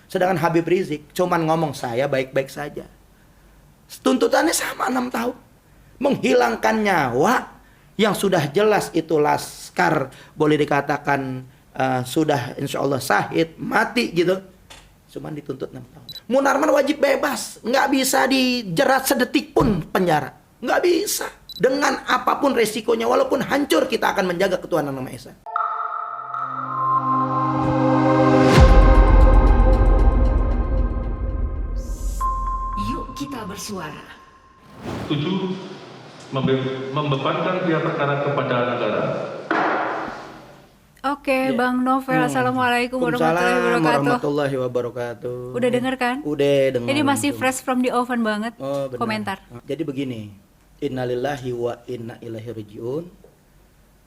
Sedangkan Habib Rizik cuman ngomong saya baik-baik saja. Tuntutannya sama 6 tahun. Menghilangkan nyawa yang sudah jelas itu laskar boleh dikatakan sudah insya Allah syahid, mati gitu. Cuman dituntut 6 tahun. Munarman wajib bebas. Nggak bisa dijerat sedetik pun penjara. Nggak bisa. Dengan apapun resikonya, walaupun hancur kita akan menjaga ketuhanan Yang Maha Esa. Kita bersuara. 7. Membebankan biaya perkara kepada negara. Oke, Bang Novel, Assalamualaikum warahmatullahi wabarakatuh. Udah denger kan? Udah denger. Ini masih fresh from the oven banget. Komentar. Jadi begini, innalillahi wa inna ilaihi rajiun.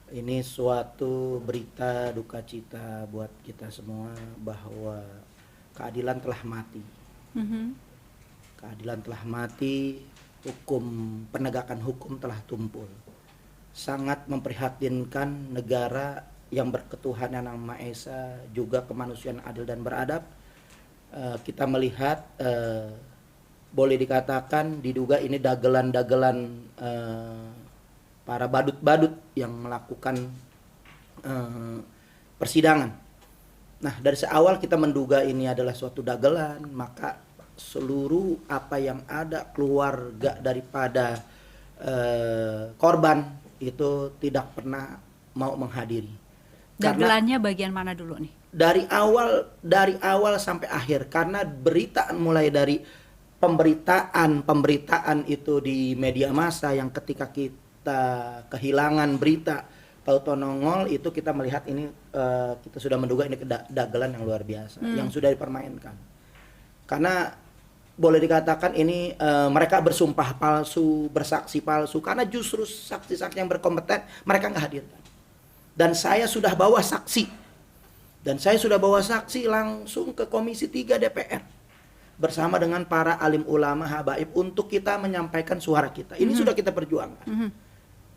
Ini suatu berita duka cita buat kita semua bahwa keadilan telah mati. Keadilan telah mati, penegakan hukum telah tumpul. Sangat memprihatinkan negara yang berketuhanan Yang Maha Esa, juga kemanusiaan adil dan beradab. Kita melihat, boleh dikatakan diduga ini dagelan-dagelan para badut-badut yang melakukan persidangan. Nah, dari awal kita menduga ini adalah suatu dagelan, maka seluruh apa yang ada keluarga daripada korban itu tidak pernah mau menghadiri. Dagelannya bagian mana dulu nih? Dari awal sampai akhir, karena berita mulai dari pemberitaan itu di media massa yang ketika kita kehilangan berita tahu-tahu nongol itu kita melihat ini kita sudah menduga ini dagelan yang luar biasa yang sudah dipermainkan. Karena boleh dikatakan ini mereka bersumpah palsu, bersaksi palsu, karena justru saksi-saksi yang berkompeten mereka nggak hadirkan. Dan saya sudah bawa saksi. Langsung ke Komisi 3 DPR. Bersama dengan para alim ulama habaib untuk kita menyampaikan suara kita. Ini sudah kita perjuangkan.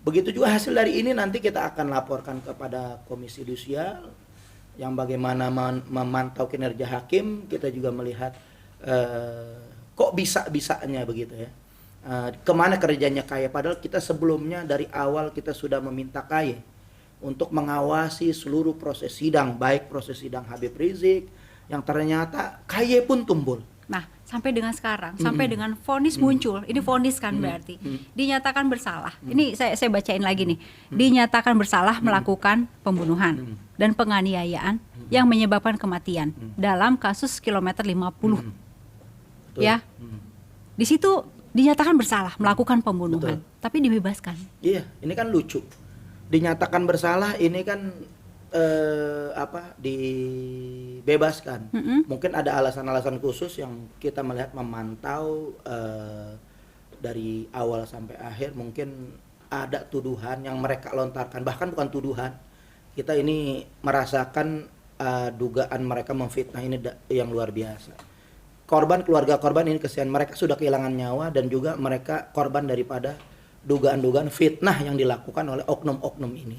Begitu juga hasil dari ini nanti kita akan laporkan kepada Komisi Yudisial yang bagaimana memantau kinerja hakim. Kita juga melihat kok bisa-bisanya begitu ya. Kemana kerjanya KAY, padahal kita sebelumnya dari awal kita sudah meminta KAY untuk mengawasi seluruh proses sidang, baik proses sidang Habib Rizik yang ternyata KAY pun tumbul. Nah, sampai dengan sekarang, sampai dengan vonis muncul, ini vonis kan berarti dinyatakan bersalah. Ini saya bacain lagi nih. Dinyatakan bersalah melakukan pembunuhan dan penganiayaan yang menyebabkan kematian dalam kasus kilometer 50. Ya. Di situ dinyatakan bersalah melakukan pembunuhan, tapi dibebaskan. Iya, ini kan lucu. Dinyatakan bersalah ini kan dibebaskan. Mungkin ada alasan-alasan khusus yang kita melihat memantau dari awal sampai akhir. Mungkin ada tuduhan yang mereka lontarkan, bahkan bukan tuduhan. Kita ini merasakan dugaan mereka memfitnah ini yang luar biasa. Keluarga korban ini kesian, mereka sudah kehilangan nyawa dan juga mereka korban daripada dugaan-dugaan fitnah yang dilakukan oleh oknum-oknum ini.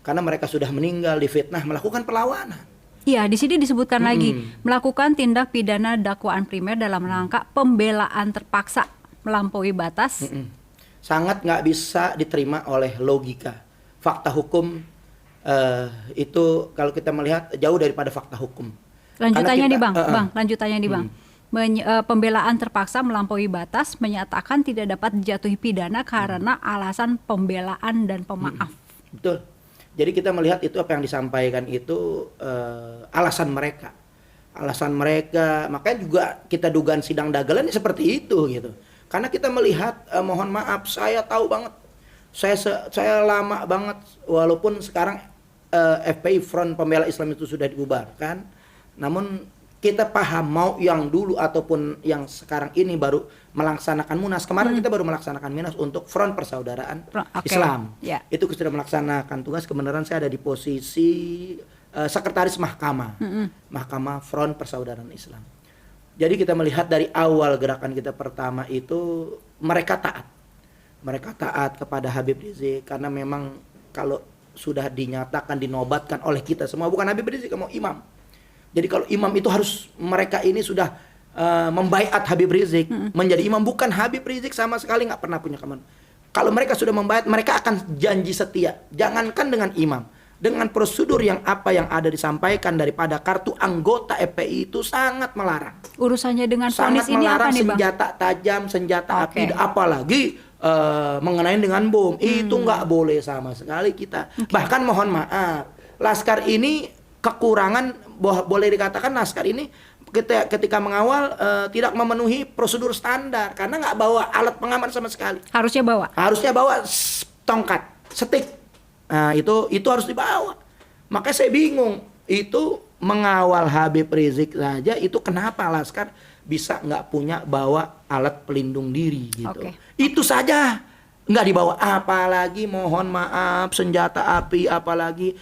Karena mereka sudah meninggal di fitnah, melakukan perlawanan. Iya, di sini disebutkan lagi melakukan tindak pidana dakwaan primer dalam rangka pembelaan terpaksa melampaui batas. Sangat nggak bisa diterima oleh logika. Fakta hukum itu kalau kita melihat jauh daripada fakta hukum. Lanjutannya nih Bang, lanjutannya nih Bang. Pembelaan terpaksa melampaui batas menyatakan tidak dapat dijatuhi pidana karena alasan pembelaan dan pemaaf. Betul. Jadi kita melihat itu apa yang disampaikan itu alasan mereka. Makanya juga kita dugaan sidang dagelan seperti itu gitu. Karena kita melihat mohon maaf, saya tahu banget. Saya lama banget walaupun sekarang FPI Front Pembela Islam itu sudah dibubarkan. Namun kita paham mau yang dulu ataupun yang sekarang ini baru melaksanakan munas. Kemarin kita baru melaksanakan munas untuk Front Persaudaraan Islam. Itu sudah melaksanakan tugas. Kebenaran saya ada di posisi sekretaris mahkamah. Mahkamah Front Persaudaraan Islam. Jadi kita melihat dari awal gerakan kita pertama itu mereka taat. Mereka taat kepada Habib Rizik karena memang kalau sudah dinyatakan dinobatkan oleh kita semua, bukan Habib Rizik, mau imam. Jadi kalau imam itu harus mereka ini sudah membaiat Habib Rizik menjadi imam, bukan Habib Rizik sama sekali nggak pernah punya keman. Kalau mereka sudah membaiat, mereka akan janji setia. Jangankan dengan imam, dengan prosedur yang apa yang ada disampaikan daripada kartu anggota FPI itu sangat melarang. Urusannya dengan Sangat vonis ini apa melarang nih Bang? senjata tajam, senjata Oke. api, apalagi mengenai dengan bom. Itu nggak boleh sama sekali kita. Bahkan mohon maaf, Laskar ini kekurangan, boleh dikatakan Laskar ini ketika mengawal tidak memenuhi prosedur standar karena nggak bawa alat pengaman sama sekali. Harusnya bawa. Harusnya bawa tongkat, stick. Nah, itu harus dibawa. Makanya saya bingung, itu mengawal Habib Rizik saja itu kenapa Laskar bisa nggak punya bawa alat pelindung diri gitu. Oke. Itu saja nggak dibawa, apalagi mohon maaf senjata api, apalagi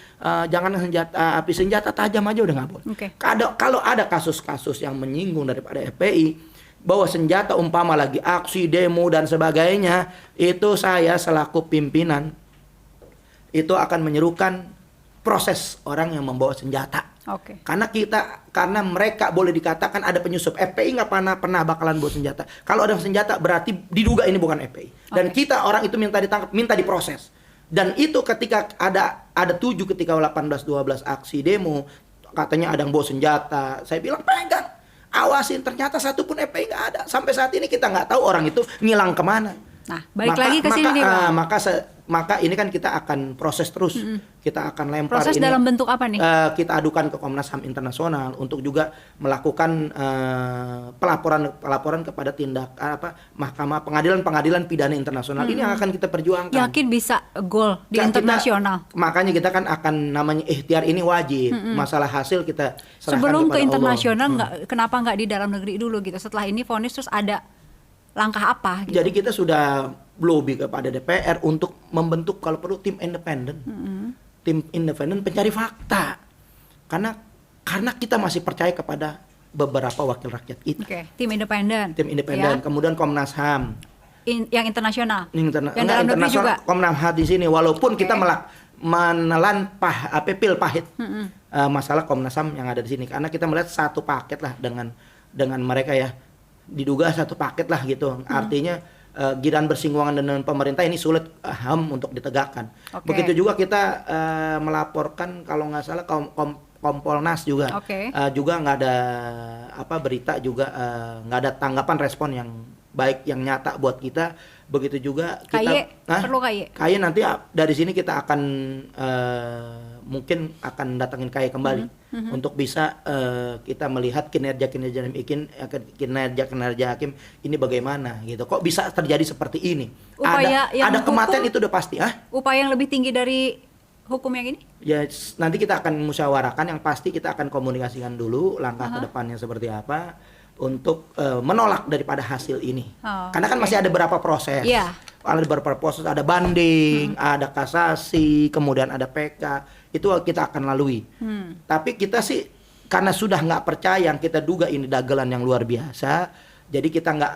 jangan senjata api, senjata tajam aja udah nggak boleh. Oke. Kalau ada kasus-kasus yang menyinggung daripada FPI bahwa senjata umpama lagi aksi demo dan sebagainya, itu saya selaku pimpinan itu akan menyerukan proses orang yang membawa senjata. Oke. Karena mereka boleh dikatakan ada penyusup. FPI nggak pernah bakalan bawa senjata. Kalau ada senjata berarti diduga ini bukan FPI. Dan kita orang itu minta ditangkap, minta diproses. Dan itu ketika ada 7 ketika 18-12 aksi demo, katanya ada yang bawa senjata. Saya bilang pegang, awasin, ternyata satu pun FPI nggak ada. Sampai saat ini kita nggak tahu orang itu ngilang kemana. Nah, balik lagi ke sini nih Bang. Maka ini kan kita akan proses terus. Kita akan lempar Proses ini, dalam bentuk apa nih? kita adukan ke Komnas HAM Internasional untuk juga melakukan pelaporan kepada mahkamah pengadilan pidana internasional. Ini yang akan kita perjuangkan. Yakin bisa goal di internasional. Makanya kita kan akan namanya ikhtiar ini wajib. Masalah hasil kita serahkan Sebelum kepada ke internasional Allah. kenapa nggak di dalam negeri dulu gitu? Setelah ini vonis terus ada langkah apa gitu? Jadi kita sudah lobby kepada DPR untuk membentuk kalau perlu tim independen. Tim independen pencari fakta. Karena kita masih percaya kepada beberapa wakil rakyat kita. Oke, tim independen. Tim independen, Ya. kemudian Komnas HAM. Yang internasional. Yang Enggak, dalam negeri internasional, juga. Komnas HAM di sini walaupun Oke. kita menelan pil pahit masalah Komnas HAM yang ada di sini karena kita melihat satu paket lah dengan mereka ya, diduga satu paket lah gitu. Artinya giran bersinggungan dengan pemerintah ini sulit HAM untuk ditegakkan. Oke. Begitu juga kita melaporkan kalau nggak salah Kompolnas juga. Oke. Juga nggak ada berita juga nggak ada tanggapan respon yang baik yang nyata buat kita. Begitu juga kita perlu KY. KY nanti dari sini kita akan mungkin akan datangin KY kembali untuk bisa kita melihat kinerja hakim ini bagaimana gitu. Kok bisa terjadi seperti ini? Upaya yang ada kematian hukum- itu udah pasti. Upaya yang lebih tinggi dari hukum yang ini? Ya nanti kita akan musyawarahkan, yang pasti kita akan komunikasikan dulu langkah ke depannya seperti apa untuk menolak daripada hasil ini. Karena kan masih ada beberapa proses. Iya. Ada beberapa proses, ada banding, ada kasasi, kemudian ada PK. Itu kita akan lalui. Tapi kita sih karena sudah nggak percaya, yang kita duga ini dagelan yang luar biasa. Jadi kita nggak,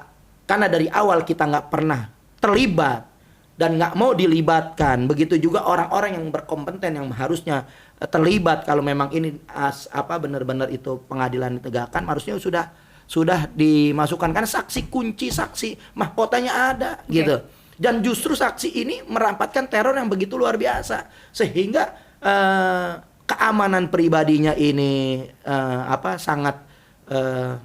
karena dari awal kita nggak pernah terlibat dan nggak mau dilibatkan. Begitu juga orang-orang yang berkompeten yang harusnya terlibat kalau memang ini benar-benar itu pengadilan ditegakkan, harusnya sudah dimasukkan karena saksi kunci, saksi mahkotanya ada gitu. Dan justru saksi ini merampatkan teror yang begitu luar biasa sehingga keamanan pribadinya ini sangat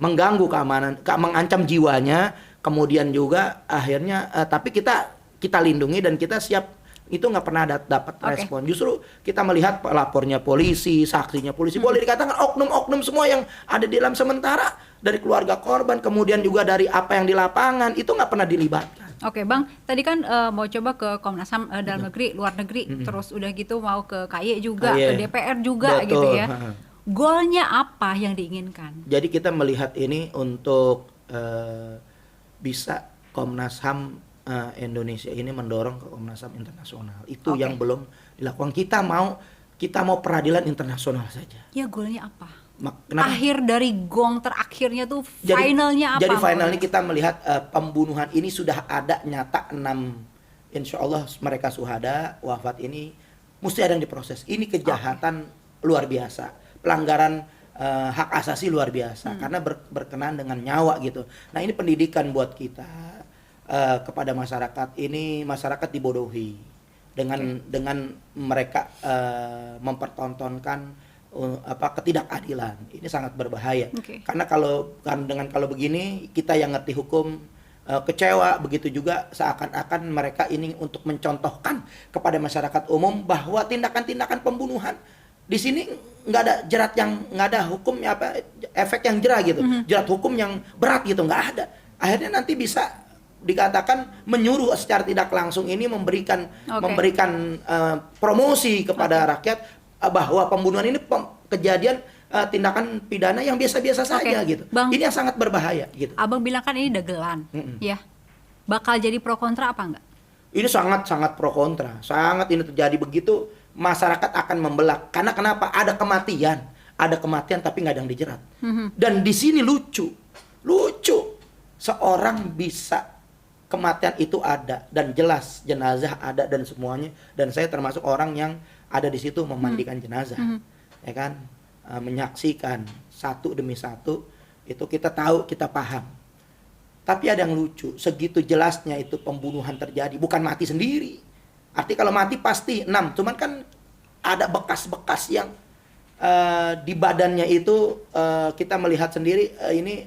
mengganggu keamanan, mengancam jiwanya. Kemudian juga akhirnya tapi kita lindungi dan kita siap, itu nggak pernah dapat respon. Justru kita melihat pelapornya polisi, saksinya polisi, boleh dikatakan oknum-oknum semua yang ada di dalam, sementara dari keluarga korban, kemudian juga dari apa yang di lapangan itu nggak pernah dilibatkan. Oke Bang, tadi kan mau coba ke Komnas HAM dalam negeri, luar negeri, terus udah gitu mau ke KY juga, ke DPR juga. Betul. Gitu ya. Goalnya apa yang diinginkan? Jadi kita melihat ini untuk bisa Komnas HAM Indonesia ini mendorong ke Komnas HAM internasional. Itu yang belum dilakukan. Kita mau peradilan internasional saja. Ya goalnya apa? Kenapa? Akhir dari gong terakhirnya tuh finalnya apa? Jadi finalnya kita melihat pembunuhan ini sudah ada nyata 6, insya Allah mereka syuhada wafat ini, mesti ada yang diproses. Ini kejahatan luar biasa, pelanggaran hak asasi luar biasa karena berkenaan dengan nyawa gitu. Nah ini pendidikan buat kita kepada masyarakat. Ini masyarakat dibodohi dengan mereka mempertontonkan ketidakadilan. Ini sangat berbahaya. Karena kalau begini kita yang ngerti hukum kecewa, begitu juga seakan-akan mereka ini untuk mencontohkan kepada masyarakat umum bahwa tindakan-tindakan pembunuhan di sini nggak ada jerat yang nggak ada hukumnya efek yang jerah gitu, jerat hukum yang berat gitu nggak ada. Akhirnya nanti bisa dikatakan menyuruh secara tidak langsung ini memberikan promosi kepada rakyat bahwa pembunuhan ini kejadian tindakan pidana yang biasa-biasa saja gitu. Bang, ini yang sangat berbahaya gitu. Abang bilang kan ini dagelan, ya. Bakal jadi pro kontra apa enggak? Ini sangat pro kontra. Sangat ini terjadi begitu masyarakat akan membelah. Karena kenapa? Ada kematian tapi nggak ada yang dijerat. Dan di sini lucu. Seorang bisa kematian itu ada dan jelas jenazah ada dan semuanya. Dan saya termasuk orang yang ada di situ memandikan jenazah, ya kan? Menyaksikan satu demi satu, itu kita tahu, kita paham. Tapi ada yang lucu, segitu jelasnya itu pembunuhan terjadi, bukan mati sendiri. Arti kalau mati pasti 6, cuman kan ada bekas-bekas yang di badannya itu kita melihat sendiri ini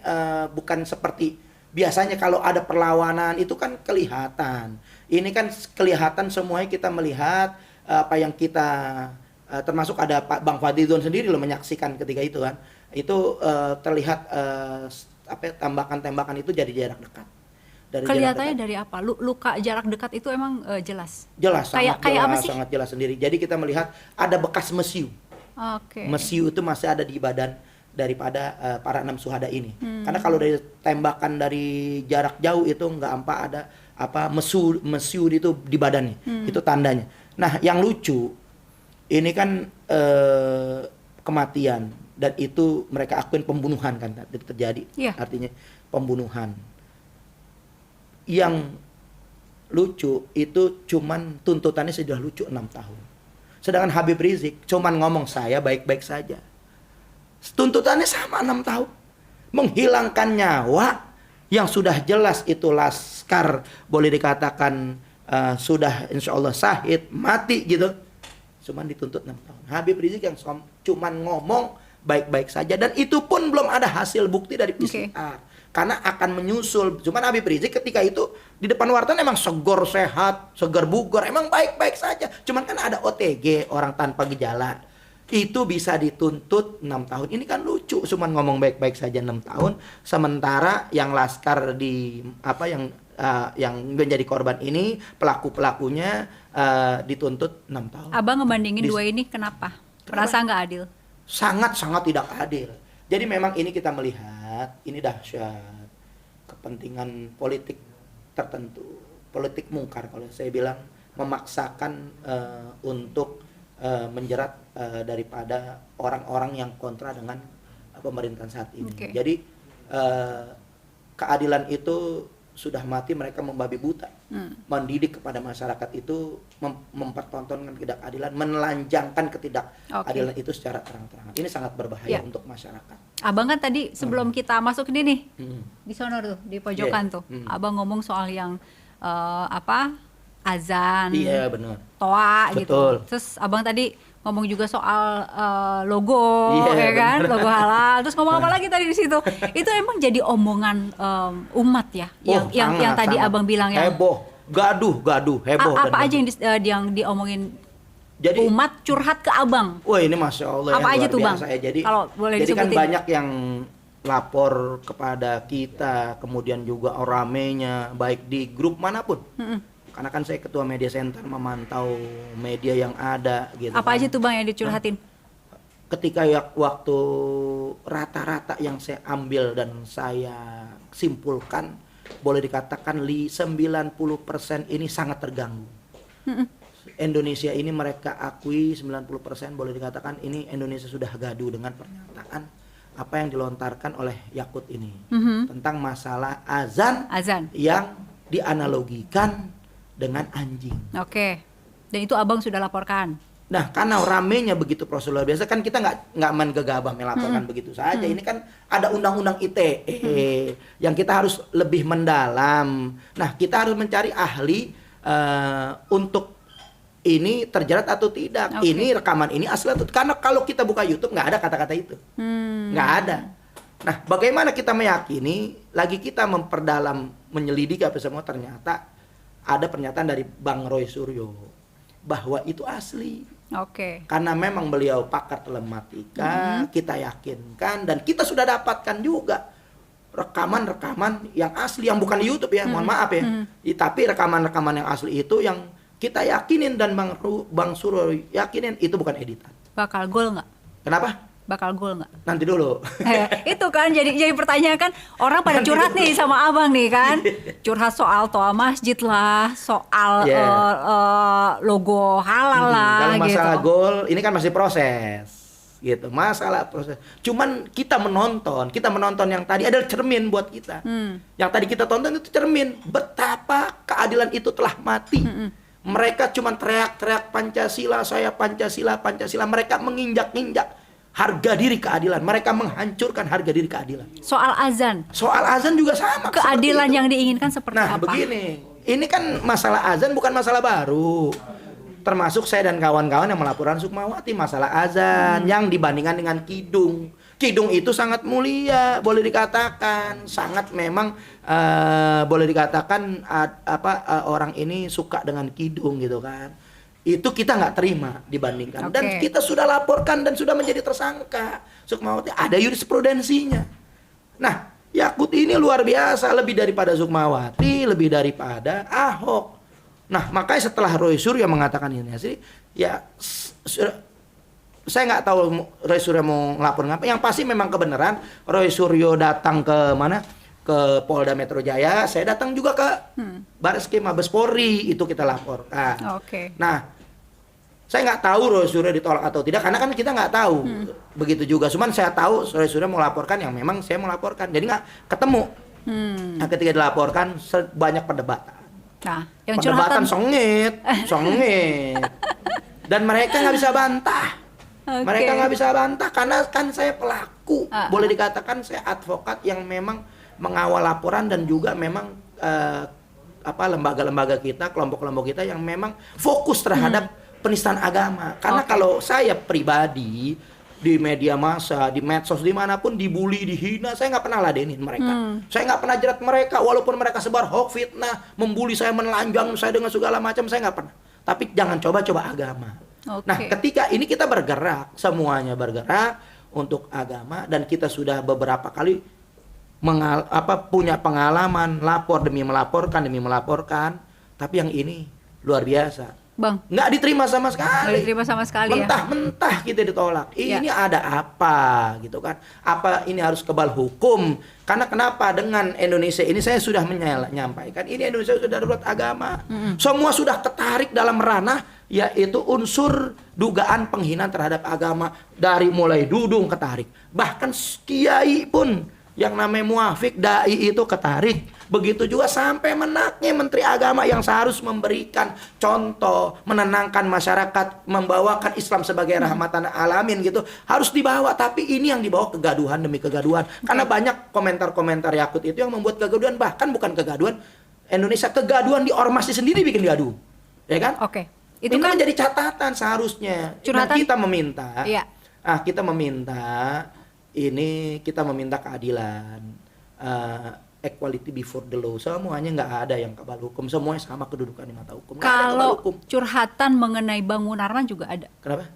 bukan seperti biasanya kalau ada perlawanan itu kan kelihatan. Ini kan kelihatan semuanya kita melihat apa yang kita termasuk ada Pak Bang Fadlizon sendiri loh menyaksikan ketika itu kan. Itu terlihat tembakan-tembakan itu jadi jarak dekat. Kelihatannya dari apa? Luka jarak dekat itu emang jelas. Jelas, kayak apa sih? Sangat jelas sendiri. Jadi kita melihat ada bekas mesiu. Mesiu itu masih ada di badan daripada para 6 syuhada ini. Karena kalau dari tembakan dari jarak jauh itu nggak ada mesiu itu di badannya. Itu tandanya. Nah, yang lucu ini kan kematian dan itu mereka akuin pembunuhan kan terjadi. Artinya pembunuhan. Yang lucu itu cuman tuntutannya sudah lucu 6 tahun. Sedangkan Habib Rizik cuman ngomong saya baik-baik saja. Tuntutannya sama 6 tahun. Menghilangkan nyawa yang sudah jelas itu laskar boleh dikatakan sudah insya Allah syahid mati gitu. Cuman dituntut 6 tahun. Habib Rizik yang cuman ngomong baik-baik saja dan itu pun belum ada hasil bukti dari PCR. Karena akan menyusul. Cuman Habib Rizik ketika itu di depan wartawan emang segar sehat, segar bugar, emang baik-baik saja. Cuman kan ada OTG, orang tanpa gejala. Itu bisa dituntut 6 tahun. Ini kan lucu, cuman ngomong baik-baik saja 6 tahun. Sementara yang laskar yang menjadi korban ini, pelakunya dituntut 6 tahun. Abang ngebandingin dua ini kenapa? Merasa nggak adil? Sangat tidak adil. Jadi memang ini kita melihat, ini dahsyat. Kepentingan politik tertentu. Politik mungkar kalau saya bilang. Memaksakan untuk menjerat daripada orang-orang yang kontra dengan pemerintahan saat ini. Jadi keadilan itu sudah mati, mereka membabi buta, mendidik kepada masyarakat itu mempertontonkan ketidakadilan, menelanjangkan ketidakadilan itu secara terang-terangan. Ini sangat berbahaya untuk masyarakat. Abang kan tadi sebelum kita masuk ini nih, di sono tuh, di pojokan tuh, abang ngomong soal yang azan, benar. toa Betul. gitu. Terus abang tadi ngomong juga soal logo, ya kan, logo halal. Terus ngomong apa lagi tadi di situ? Itu emang jadi omongan umat ya, yang tadi abang bilang ya. Heboh, gaduh, heboh. Apa aja yang diomongin? Jadi umat curhat ke abang. Wah ini masya Allah. Apa aja tuh bang? Jadi kalau boleh jadi kan disebutin. banyak yang lapor kepada kita, kemudian juga ramenya baik di grup manapun. Karena kan saya ketua media center memantau media yang ada gitu. Apa aja tuh bang yang dicurhatin? Ketika waktu rata-rata yang saya ambil dan saya simpulkan, boleh dikatakan 90% ini sangat terganggu. Indonesia ini mereka akui 90% boleh dikatakan ini Indonesia sudah gaduh dengan pernyataan apa yang dilontarkan oleh Yakut ini tentang masalah azan yang dianalogikan dengan anjing. Dan itu abang sudah laporkan? Nah, karena ramenya begitu proses luar biasa kan kita nggak main gegabah melaporkan begitu saja. Ini kan ada undang-undang ITE yang kita harus lebih mendalam. Nah, kita harus mencari ahli untuk ini terjerat atau tidak. Oke. Ini rekaman ini asli atau karena kalau kita buka YouTube nggak ada kata-kata itu, nggak ada. Nah, bagaimana kita meyakini lagi kita memperdalam menyelidiki apa semua ternyata ada pernyataan dari Bang Roy Suryo bahwa itu asli. Oke. Karena memang beliau pakar telematika, kita yakinkan dan kita sudah dapatkan juga rekaman-rekaman yang asli yang bukan di YouTube ya, mohon maaf ya. Tapi rekaman-rekaman yang asli itu yang kita yakinin dan Bang Suryo yakinin itu bukan editan. Bakal gol nggak? Kenapa? Bakal gol nggak? Nanti dulu. Itu kan jadi pertanyaan kan orang pada curhat nih sama abang nih kan, curhat soal toa masjid lah, soal logo halal lah Kalau gitu. masalah gol ini kan masih proses gitu, masalah proses. Cuman kita menonton yang tadi adalah cermin buat kita. Yang tadi kita tonton itu cermin betapa keadilan itu telah mati. Mereka cuman teriak-teriak Pancasila, saya Pancasila, Pancasila. Mereka menginjak-injak harga diri keadilan. Mereka menghancurkan harga diri keadilan. Soal azan. Soal azan juga sama. Keadilan seperti itu. yang diinginkan seperti Nah, apa? begini. Ini kan masalah azan bukan masalah baru. Termasuk saya dan kawan-kawan yang melaporkan Sukmawati masalah azan yang dibandingkan dengan kidung. Kidung itu sangat mulia, boleh dikatakan sangat memang boleh dikatakan orang ini suka dengan kidung gitu kan. Itu kita nggak terima dibandingkan. Dan kita sudah laporkan dan sudah menjadi tersangka. Sukmawati ada jurisprudensinya. Nah, Yakut ini luar biasa, lebih daripada Sukmawati, lebih daripada Ahok. Nah, makanya setelah Roy Suryo mengatakan ini sih, ya saya nggak tahu Roy Suryo mau ngelapor ngapa. Yang pasti memang kebenaran Roy Suryo datang ke mana? Ke Polda Metro Jaya, saya datang juga ke Bareskrim Mabes Polri, itu kita laporkan. Nah, saya nggak tahu Roy Suryo ditolak atau tidak, karena kan kita nggak tahu. Begitu juga, cuman saya tahu Roy Suryo mau laporkan yang memang saya mau laporkan, jadi nggak ketemu. Nah, ketika dilaporkan banyak perdebatan. Nah, yang perdebatan songit, dan mereka nggak bisa bantah. Mereka nggak bisa bantah karena kan saya pelaku, boleh dikatakan saya advokat yang memang mengawal laporan dan juga memang lembaga-lembaga kita, kelompok-kelompok kita yang memang fokus terhadap penistaan agama. Karena kalau saya pribadi di media massa, di medsos, dimanapun dibully, dihina, saya nggak pernah ladenin mereka. Saya nggak pernah jerat mereka, walaupun mereka sebar hoax, fitnah, membuli saya, menelanjang saya dengan segala macam, saya nggak pernah. Tapi jangan coba-coba agama. Nah, ketika ini kita bergerak, semuanya bergerak untuk agama dan kita sudah beberapa kali punya pengalaman lapor demi melaporkan, tapi yang ini luar biasa, Bang. Nggak diterima sama sekali. Nggak diterima sama sekali. Mentah-mentah kita ditolak. Ini ada apa gitu kan? Apa ini harus kebal hukum? Karena kenapa dengan Indonesia ini saya sudah menyampaikan ini Indonesia sudah darurat agama. Semua sudah tertarik dalam ranah yaitu unsur dugaan penghinaan terhadap agama dari mulai dudung ketarik. Bahkan kiai pun yang namanya muafik dai itu ketarik. Begitu juga sampai menaknya Menteri Agama yang seharus memberikan contoh, menenangkan masyarakat, membawakan Islam sebagai rahmatan alamin gitu, harus dibawa. Tapi ini yang dibawa kegaduhan demi kegaduhan. Karena banyak komentar-komentar Yakut itu yang membuat kegaduhan, bahkan bukan kegaduhan Indonesia, kegaduhan di ormasnya sendiri bikin gaduh. Ya kan? Itu kan menjadi catatan seharusnya. Dan kita meminta kita meminta keadilan, equality before the law. Semuanya nggak ada yang kebal hukum, semuanya sama kedudukan di mata hukum. Kalau curhatan mengenai Bang Munarman juga ada. Kenapa?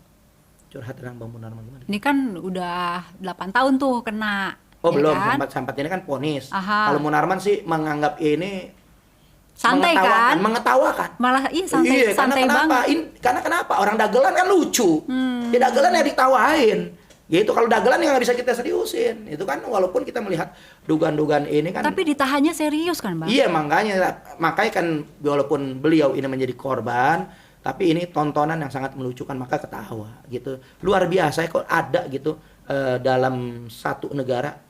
Curhatan dengan Bang Munarman gimana? Ini kan udah 8 tahun tuh kena. Belum, kan? sampai ini kan ponis. Kalau Munarman sih menganggap ini santai kan? Mengetawakan. Malah santai, santai banget. Karena kenapa? Orang dagelan kan lucu. Ya dagelan ya ditawain. Gitu, kalau dagelan yang nggak bisa kita seriusin. Itu kan walaupun kita melihat dugaan-dugaan ini kan. Tapi ditahannya serius kan, Bang? Iya, makanya kan walaupun beliau ini menjadi korban, tapi ini tontonan yang sangat melucukan, maka ketawa gitu. Luar biasa kok ada gitu dalam satu negara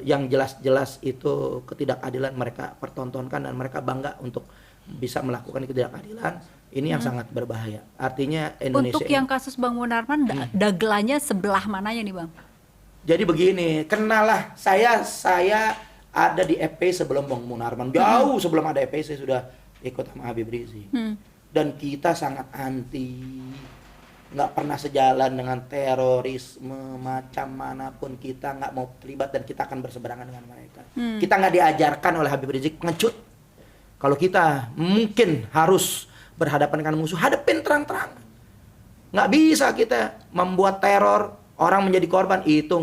yang jelas-jelas itu ketidakadilan mereka pertontonkan dan mereka bangga untuk bisa melakukan ketidakadilan. Ini yang sangat berbahaya. Artinya Indonesia Untuk yang kasus Bang Munarman, dagelannya sebelah mananya nih Bang? Jadi begini, kenalah saya ada di FP sebelum Bang Munarman, jauh sebelum ada FP saya sudah ikut sama Habib Rizik. Dan kita sangat anti, nggak pernah sejalan dengan terorisme macam manapun, kita nggak mau terlibat dan kita akan berseberangan dengan mereka. Kita nggak diajarkan oleh Habib Rizik ngecut. Kalau kita mungkin harus berhadapan dengan musuh, hadapin terang-terang. Nggak bisa kita membuat teror, orang menjadi korban, itu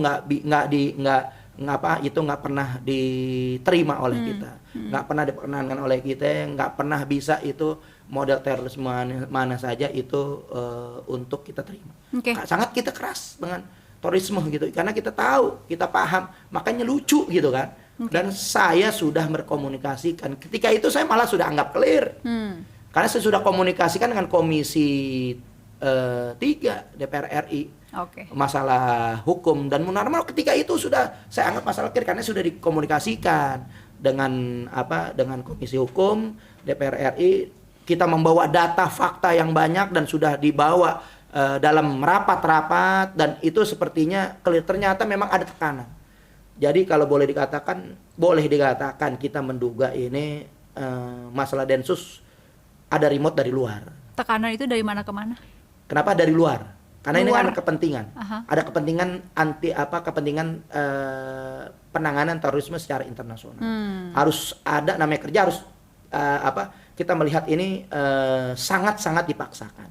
itu nggak pernah diterima oleh kita, nggak pernah diperkenankan oleh kita, nggak pernah bisa itu model terorisme mana saja itu untuk kita terima. Sangat kita keras dengan terorisme gitu, karena kita tahu, kita paham, makanya lucu gitu kan. Dan saya sudah berkomunikasikan, ketika itu saya malah sudah anggap clear, karena saya sudah komunikasikan dengan Komisi 3 DPR RI. Masalah hukum, dan Munarman ketika itu sudah saya anggap masalah clear karena sudah dikomunikasikan dengan dengan Komisi Hukum DPR RI. Kita membawa data fakta yang banyak dan sudah dibawa dalam rapat-rapat, dan itu sepertinya clear. Ternyata memang ada tekanan. Jadi kalau boleh dikatakan kita menduga ini masalah Densus ada remote dari luar. Tekanan itu dari mana ke mana? Kenapa dari luar? Karena ini kan kepentingan. Ada kepentingan penanganan terorisme secara internasional. Harus ada, namanya kerja harus kita melihat ini sangat-sangat dipaksakan.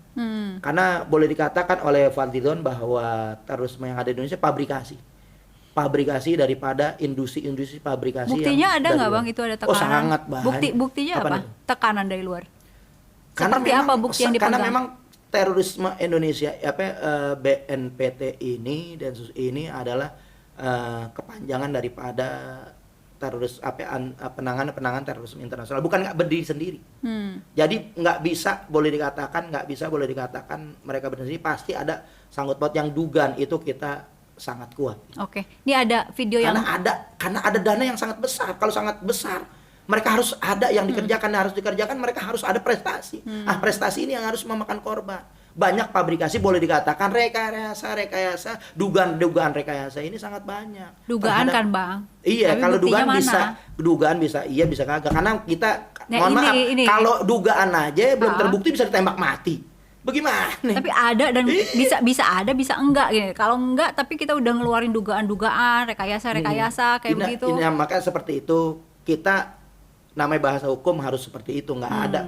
Karena boleh dikatakan oleh Fadlizon bahwa terorisme yang ada di Indonesia pabrikasi daripada industri pabrikasi. Buktinya ada nggak Bang itu ada tekanan? Sangat banyak. Buktinya apa? Tekanan dari luar. Karena seperti apa bukti yang dipegang? Karena memang terorisme Indonesia, BNPT ini, Densus ini adalah kepanjangan daripada penanganan terorisme internasional, bukan nggak berdiri sendiri. Jadi nggak bisa boleh dikatakan mereka berdiri sendiri, pasti ada sangkut paut yang dugaan itu kita sangat kuat. Ini ada video karena ada dana yang sangat besar. Kalau sangat besar, mereka harus ada yang dikerjakan, mereka harus ada prestasi. Prestasi ini yang harus memakan korban. Banyak pabrikasi, boleh dikatakan rekayasa, dugaan rekayasa ini sangat banyak. Dugaan kan Bang? Iya, kalau dugaan bisa, iya bisa kagak. Karena kita, mohon maaf, kalau dugaan aja belum terbukti bisa ditembak mati. Bagaimana? Tapi ada dan bisa ada, bisa enggak gitu. Kalau enggak, tapi kita udah ngeluarin dugaan, rekayasa kayak begitu. Maka seperti itu, kita namanya bahasa hukum harus seperti itu, nggak ada.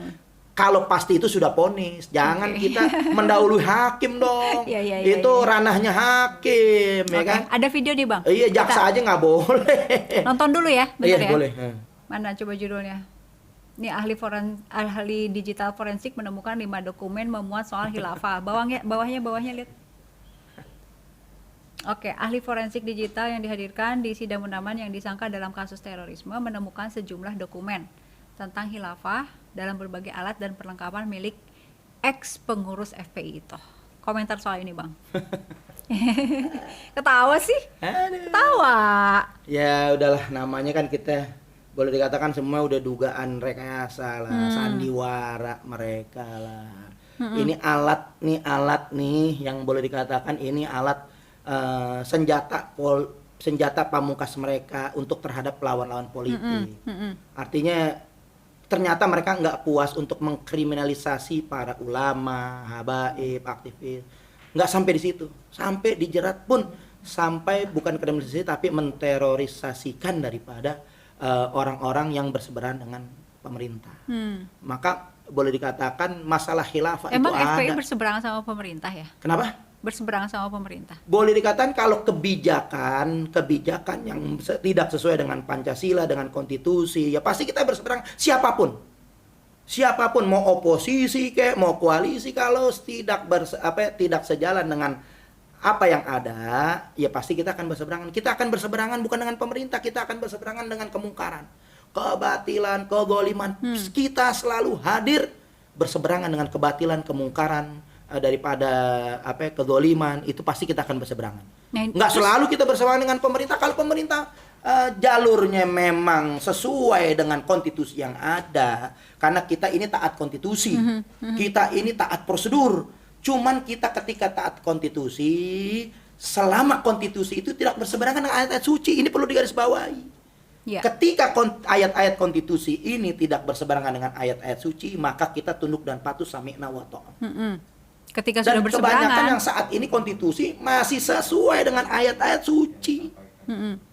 Kalau pasti itu sudah vonis, jangan kita mendahului hakim dong. Itu ranahnya hakim, ya kan? Ada video nih Bang. Iya, jaksa aja nggak boleh. Nonton dulu ya, bentar ya. Boleh. Mana coba judulnya? Ini ahli digital forensik menemukan 5 dokumen memuat soal khilafah. Bawahnya lihat. Ahli forensik digital yang dihadirkan di sidang Munarman yang disangka dalam kasus terorisme menemukan sejumlah dokumen tentang khilafah dalam berbagai alat dan perlengkapan milik ex pengurus FPI itu. Komentar soal ini Bang. Ketawa sih? Ketawa. Ya udahlah, namanya kan kita boleh dikatakan semua udah dugaan rekayasa lah, sandiwara mereka lah. Ini alat nih yang boleh dikatakan ini alat senjata pamungkas mereka untuk terhadap lawan-lawan politik. Artinya ternyata mereka nggak puas untuk mengkriminalisasi para ulama, habaib, aktivis. Nggak sampai di situ, sampai dijerat pun, sampai bukan kriminalisasi tapi menterorisasikan daripada orang-orang yang berseberangan dengan pemerintah. Maka boleh dikatakan masalah khilafah itu ada. Emang FPI berseberangan sama pemerintah ya? Kenapa? Berseberangan sama pemerintah. Boleh dikatakan kalau kebijakan yang tidak sesuai dengan Pancasila, dengan konstitusi, ya pasti kita berseberangan. Siapapun mau oposisi kayak mau koalisi, kalau tidak sejalan dengan apa yang ada, ya pasti kita akan berseberangan. Kita akan berseberangan bukan dengan pemerintah, kita akan berseberangan dengan kemungkaran, kebatilan, kegoliman. Kita selalu hadir berseberangan dengan kebatilan, kemungkaran, daripada kegoliman, itu pasti kita akan berseberangan. Nggak selalu kita berseberangan dengan pemerintah. Kalau pemerintah jalurnya memang sesuai dengan konstitusi yang ada, karena kita ini taat konstitusi, kita ini taat prosedur. Cuman kita ketika taat konstitusi, selama konstitusi itu tidak berseberangan dengan ayat-ayat suci, ini perlu digarisbawahi. Ya. Ketika ayat-ayat konstitusi ini tidak berseberangan dengan ayat-ayat suci, maka kita tunduk dan patuh sami'na wa ta'ah. Ketika Dan sudah kebanyakan berseberangan, yang saat ini konstitusi masih sesuai dengan ayat-ayat suci.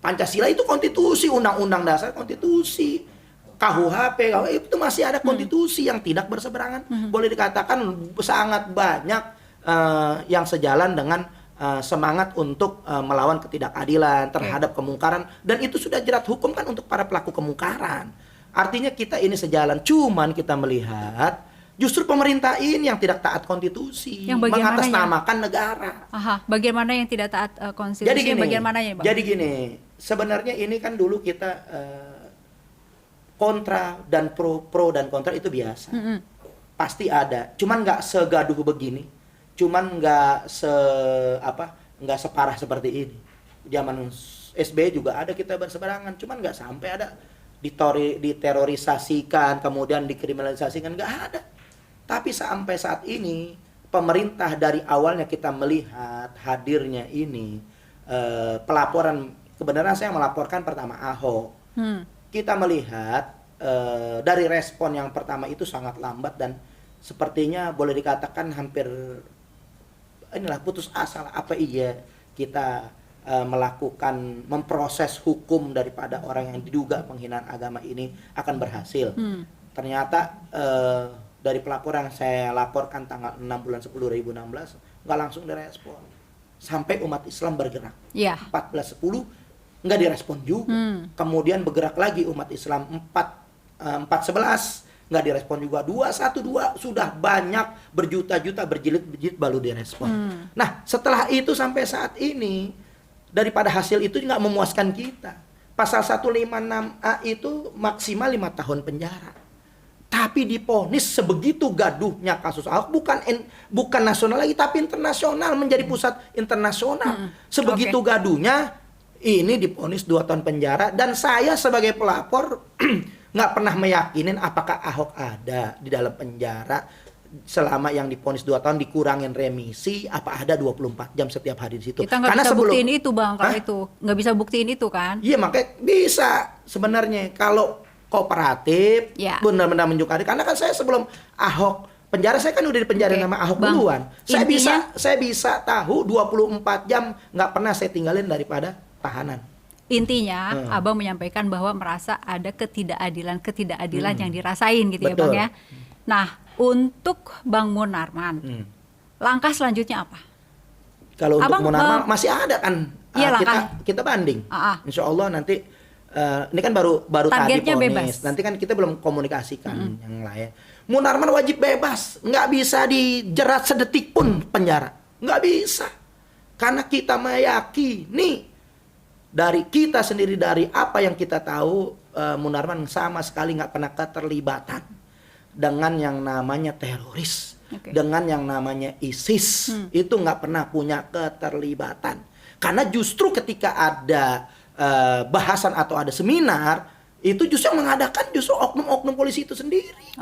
Pancasila itu konstitusi, undang-undang dasar konstitusi, KUHP itu masih ada konstitusi yang tidak berseberangan. Boleh dikatakan sangat banyak yang sejalan dengan semangat untuk melawan ketidakadilan terhadap kemungkaran, dan itu sudah jerat hukum kan untuk para pelaku kemungkaran. Artinya kita ini sejalan, cuman kita melihat justru pemerintah ini yang tidak taat konstitusi, Yang bagian mengatasnamakan negara. bagian mana yang tidak taat konstitusi? Jadi gini, bagian mana ya, Bang? jadi gini, sebenarnya ini kan dulu kita kontra dan pro dan kontra itu biasa, pasti ada. Cuman nggak segaduh begini, cuman nggak separah seperti ini. Zaman SBY juga ada kita berseberangan, cuman nggak sampai ada diterorisasikan, kemudian dikriminalisasikan, nggak ada. Tapi sampai saat ini pemerintah dari awalnya kita melihat hadirnya ini pelaporan, kebenaran saya melaporkan pertama Ahok. Kita melihat dari respon yang pertama itu sangat lambat dan sepertinya boleh dikatakan hampir inilah putus asa lah, apa iya kita melakukan memproses hukum daripada orang yang diduga penghinaan agama ini akan berhasil. Ternyata dari pelaporan yang saya laporkan tanggal 6 bulan 10 2016 nggak langsung direspon sampai umat Islam bergerak. 14.10 nggak direspon juga. Kemudian bergerak lagi umat Islam 4.11 nggak direspon juga. 2.12 sudah banyak berjuta-juta berjilid-jilid baru direspon. Nah setelah itu sampai saat ini daripada hasil itu nggak memuaskan kita. Pasal 156A itu maksimal 5 tahun penjara. Tapi diponis sebegitu gaduhnya kasus Ahok, bukan nasional lagi tapi internasional, menjadi pusat internasional. Sebegitu gaduhnya ini diponis 2 tahun penjara, dan saya sebagai pelapor nggak pernah meyakinin apakah Ahok ada di dalam penjara selama yang diponis 2 tahun dikurangin remisi, apa ada 24 jam setiap hari di situ. Kita nggak bisa buktiin itu, Bang, kalau itu nggak bisa buktiin itu kan? Iya, makanya bisa sebenarnya kalau kooperatif, benar-benar menunjukkan. Karena kan saya sebelum Ahok penjara, saya kan udah di penjara nama Ahok duluan. Saya bisa tahu 24 jam nggak pernah saya tinggalin daripada tahanan. Intinya Abang menyampaikan bahwa merasa ada ketidakadilan yang dirasain gitu. Betul. Ya Bang ya. Nah untuk Bang Munarman, langkah selanjutnya apa? Kalau untuk Munarman masih ada kan, kita banding. Insya Allah nanti ini kan baru tadi ponis. Nanti kan kita belum komunikasikan yang lain. Munarman wajib bebas, nggak bisa dijerat sedetik pun penjara, nggak bisa. Karena kita meyakini dari kita sendiri, dari apa yang kita tahu, Munarman sama sekali nggak pernah keterlibatan dengan yang namanya teroris, dengan yang namanya ISIS. Itu nggak pernah punya keterlibatan. Karena justru ketika ada bahasan atau ada seminar, itu justru yang mengadakan justru oknum-oknum polisi itu sendiri.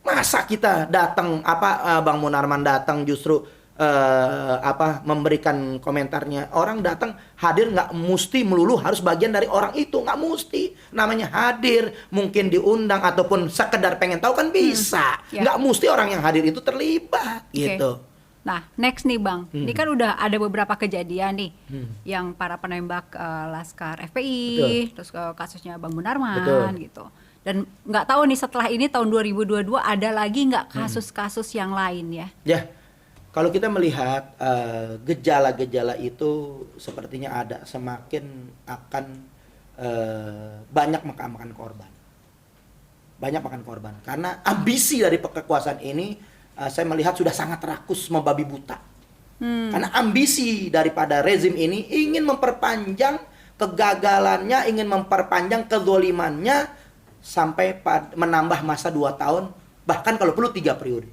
Masa kita datang, Bang Munarman datang justru memberikan komentarnya, orang datang hadir nggak mesti melulu harus bagian dari orang itu, nggak mesti. Namanya hadir mungkin diundang ataupun sekedar pengen tahu kan bisa, nggak mesti orang yang hadir itu terlibat gitu. Nah, next nih Bang, ini kan udah ada beberapa kejadian nih, yang para penembak Laskar FPI, terus kasusnya Bang Munarman gitu. Dan nggak tahu nih setelah ini tahun 2022 ada lagi nggak kasus-kasus yang lain ya? Ya, kalau kita melihat gejala-gejala itu sepertinya ada, semakin akan banyak makan korban. Banyak makan korban, karena ambisi dari kekuasaan ini saya melihat sudah sangat rakus, membabi buta. Karena ambisi daripada rezim ini ingin memperpanjang kegagalannya, ingin memperpanjang kezolimannya sampai menambah masa 2 tahun, bahkan kalau perlu 3 periode.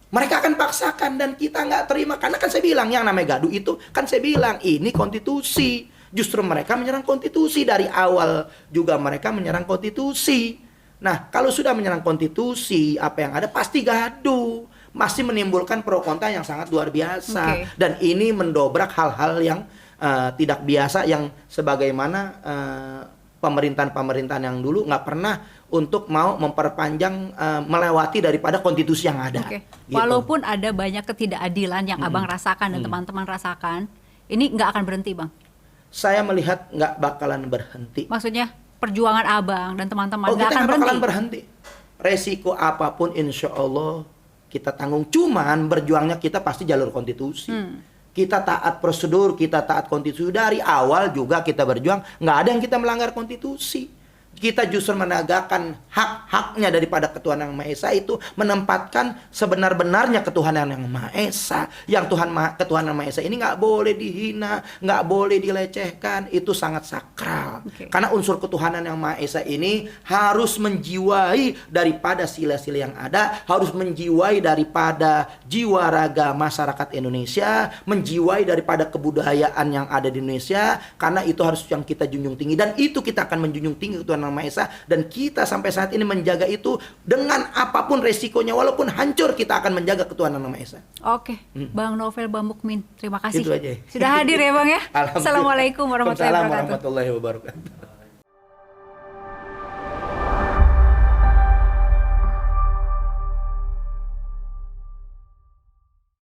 Mereka akan paksakan dan kita nggak terima. Karena kan saya bilang yang namanya gaduh itu, kan saya bilang ini konstitusi. Justru mereka menyerang konstitusi. Dari awal juga mereka menyerang konstitusi. Nah, kalau sudah menyerang konstitusi, apa yang ada pasti gaduh. Masih menimbulkan pro kontra yang sangat luar biasa. Oke. Dan ini mendobrak hal-hal yang tidak biasa, yang sebagaimana pemerintahan-pemerintahan yang dulu nggak pernah untuk mau memperpanjang melewati daripada konstitusi yang ada. Oke. Gitu. Walaupun ada banyak ketidakadilan yang Abang rasakan dan teman-teman rasakan, ini nggak akan berhenti, Bang. Saya melihat nggak bakalan berhenti. Maksudnya perjuangan Abang dan teman-teman Oh, nggak kita akan nggak berhenti. bakalan berhenti. Resiko apapun insya Allah kita tanggung. Cuman berjuangnya kita pasti jalur konstitusi. Kita taat prosedur, kita taat konstitusi. Dari awal juga kita berjuang, nggak ada yang kita melanggar konstitusi. Kita justru menegakkan hak-haknya daripada ketuhanan yang Maha Esa, itu menempatkan sebenar-benarnya ketuhanan yang Maha Esa. Yang ketuhanan Maha Esa ini nggak boleh dihina, nggak boleh dilecehkan. Itu sangat sakral. Oke. Karena unsur ketuhanan yang Maha Esa ini harus menjiwai daripada sila-sila yang ada, harus menjiwai daripada jiwa raga masyarakat Indonesia, menjiwai daripada kebudayaan yang ada di Indonesia. Karena itu harus yang kita junjung tinggi, dan itu kita akan menjunjung tinggi ketuhanan Maha Esa, dan kita sampai saat ini menjaga itu dengan apapun resikonya, walaupun hancur kita akan menjaga ketuhanan Maha Esa. Oke, Bang Novel Bambukmin, terima kasih. Itu aja. Sudah hadir ya, Bang ya. Alhamdulillah. Assalamualaikum warahmatullahi Waalaikumsalam wabarakatuh. warahmatullahi wabarakatuh.